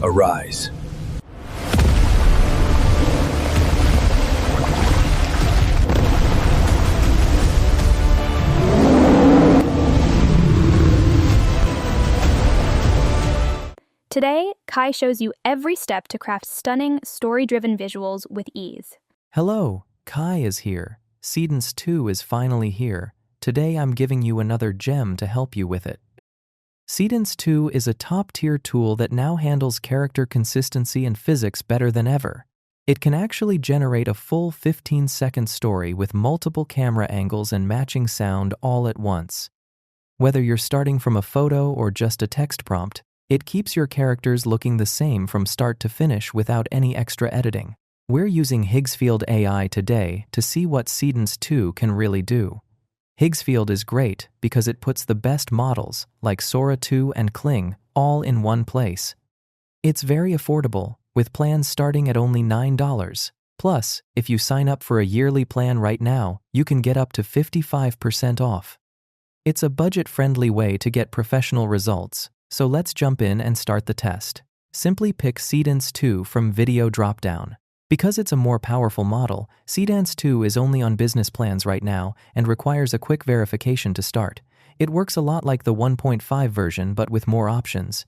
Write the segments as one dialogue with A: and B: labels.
A: arise.
B: Today, Kai shows you every step to craft stunning, story-driven visuals with ease.
C: Hello, Kai is here. Seedance 2 is finally here. Today I'm giving you another gem to help you with it. Seedance 2 is a top-tier tool that now handles character consistency and physics better than ever. It can actually generate a full 15-second story with multiple camera angles and matching sound all at once. Whether you're starting from a photo or just a text prompt, it keeps your characters looking the same from start to finish without any extra editing. We're using Higgsfield AI today to see what Seedance 2 can really do. Higgsfield is great because it puts the best models, like Sora 2 and Kling, all in one place. It's very affordable, with plans starting at only $9. Plus, if you sign up for a yearly plan right now, you can get up to 55% off. It's a budget-friendly way to get professional results, so let's jump in and start the test. Simply pick Seedance 2 from Video dropdown. Because it's a more powerful model, Seedance 2 is only on business plans right now and requires a quick verification to start. It works a lot like the 1.5 version but with more options.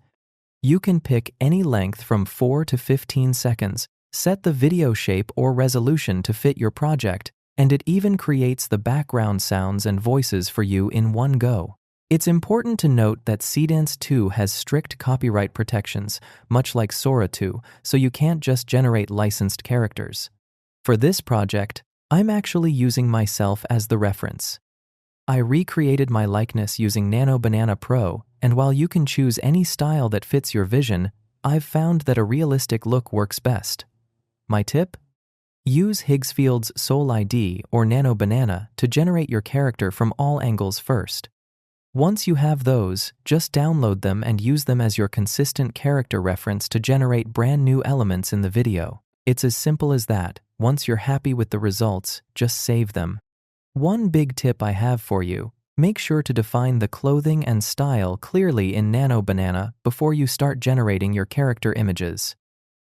C: You can pick any length from 4 to 15 seconds, set the video shape or resolution to fit your project, and it even creates the background sounds and voices for you in one go. It's important to note that Seedance 2 has strict copyright protections, much like Sora 2, so you can't just generate licensed characters. For this project, I'm actually using myself as the reference. I recreated my likeness using Nano Banana Pro, and while you can choose any style that fits your vision, I've found that a realistic look works best. My tip? Use Higgsfield's Soul ID or Nano Banana to generate your character from all angles first. Once you have those, just download them and use them as your consistent character reference to generate brand new elements in the video. It's as simple as that. Once you're happy with the results, just save them. One big tip I have for you: make sure to define the clothing and style clearly in Nano Banana before you start generating your character images.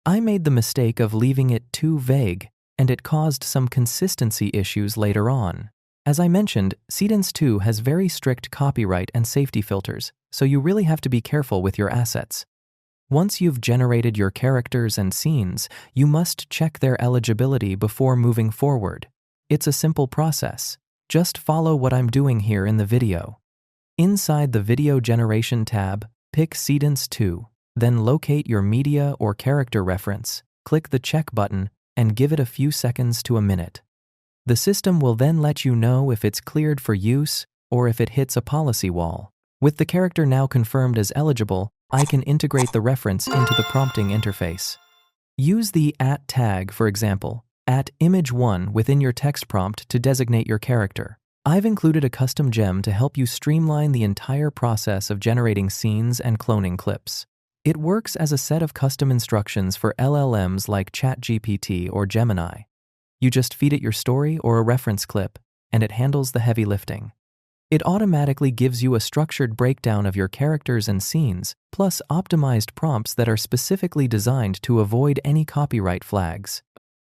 C: I made the mistake of leaving it too vague, and it caused some consistency issues later on. As I mentioned, Seedance 2 has very strict copyright and safety filters, so you really have to be careful with your assets. Once you've generated your characters and scenes, you must check their eligibility before moving forward. It's a simple process. Just follow what I'm doing here in the video. Inside the Video Generation tab, pick Seedance 2, then locate your media or character reference, click the check button, and give it a few seconds to a minute. The system will then let you know if it's cleared for use or if it hits a policy wall. With the character now confirmed as eligible, I can integrate the reference into the prompting interface. Use the @tag, for example, @image1 within your text prompt to designate your character. I've included a custom gem to help you streamline the entire process of generating scenes and cloning clips. It works as a set of custom instructions for LLMs like ChatGPT or Gemini. You just feed it your story or a reference clip, and it handles the heavy lifting. It automatically gives you a structured breakdown of your characters and scenes, plus optimized prompts that are specifically designed to avoid any copyright flags.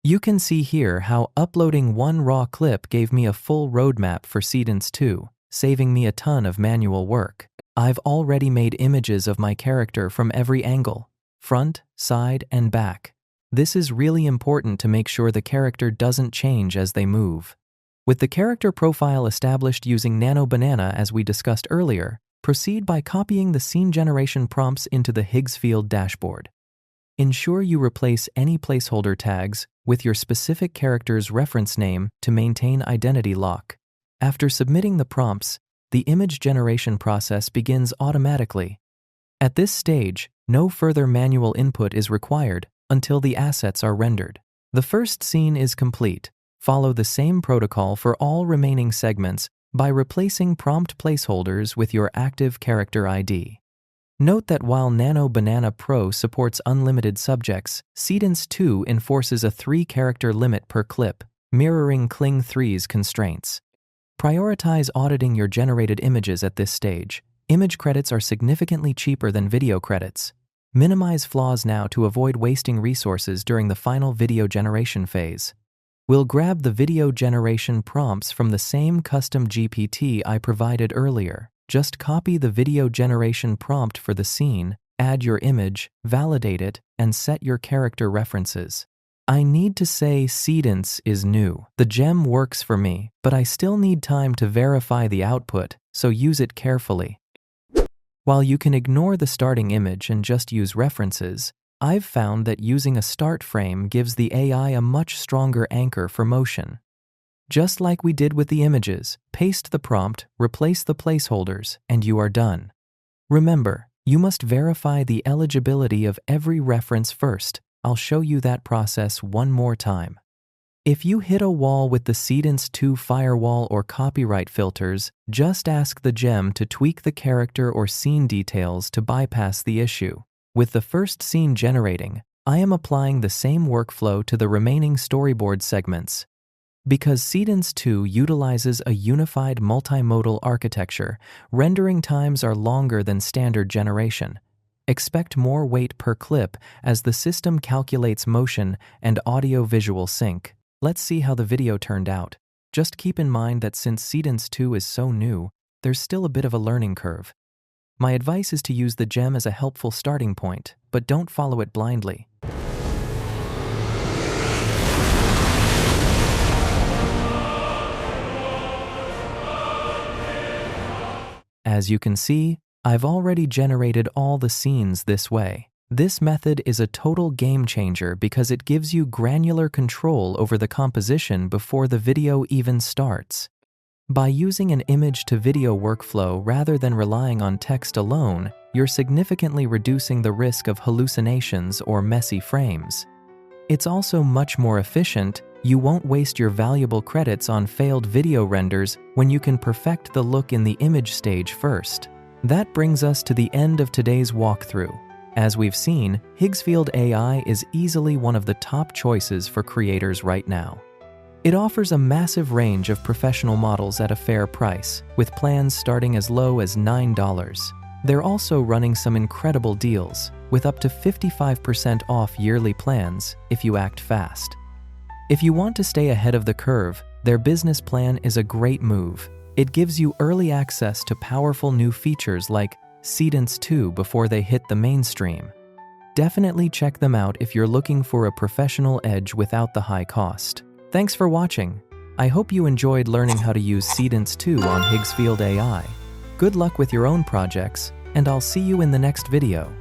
C: You can see here how uploading one raw clip gave me a full roadmap for Seedance 2, saving me a ton of manual work. I've already made images of my character from every angle, front, side, and back. This is really important to make sure the character doesn't change as they move. With the character profile established using Nano Banana as we discussed earlier, proceed by copying the scene generation prompts into the Higgsfield dashboard. Ensure you replace any placeholder tags with your specific character's reference name to maintain identity lock. After submitting the prompts, the image generation process begins automatically. At this stage, no further manual input is required until the assets are rendered. The first scene is complete. Follow the same protocol for all remaining segments by replacing prompt placeholders with your active character ID. Note that while Nano Banana Pro supports unlimited subjects, Seedance 2 enforces a 3-character limit per clip, mirroring Kling 3's constraints. Prioritize auditing your generated images at this stage. Image credits are significantly cheaper than video credits. Minimize flaws now to avoid wasting resources during the final video generation phase. We'll grab the video generation prompts from the same custom GPT I provided earlier. Just copy the video generation prompt for the scene, add your image, validate it, and set your character references. I need to say Seedance is new. The gem works for me, but I still need time to verify the output, so use it carefully. While you can ignore the starting image and just use references, I've found that using a start frame gives the AI a much stronger anchor for motion. Just like we did with the images, paste the prompt, replace the placeholders, and you are done. Remember, you must verify the eligibility of every reference first. I'll show you that process one more time. If you hit a wall with the Seedance 2 firewall or copyright filters, just ask the gem to tweak the character or scene details to bypass the issue. With the first scene generating, I am applying the same workflow to the remaining storyboard segments. Because Seedance 2 utilizes a unified multimodal architecture, rendering times are longer than standard generation. Expect more weight per clip as the system calculates motion and audio-visual sync. Let's see how the video turned out. Just keep in mind that since Seedance 2 is so new, there's still a bit of a learning curve. My advice is to use the gem as a helpful starting point, but don't follow it blindly. As you can see, I've already generated all the scenes this way. This method is a total game changer because it gives you granular control over the composition before the video even starts. By using an image-to-video workflow rather than relying on text alone, you're significantly reducing the risk of hallucinations or messy frames. It's also much more efficient. You won't waste your valuable credits on failed video renders when you can perfect the look in the image stage first. That brings us to the end of today's walkthrough. As we've seen, Higgsfield AI is easily one of the top choices for creators right now. It offers a massive range of professional models at a fair price, with plans starting as low as $9. They're also running some incredible deals, with up to 55% off yearly plans if you act fast. If you want to stay ahead of the curve, their business plan is a great move. It gives you early access to powerful new features like Seedance 2 before they hit the mainstream. Definitely check them out if you're looking for a professional edge without the high cost. Thanks for watching. I hope you enjoyed learning how to use Seedance 2 on Higgsfield AI. Good luck with your own projects, and I'll see you in the next video.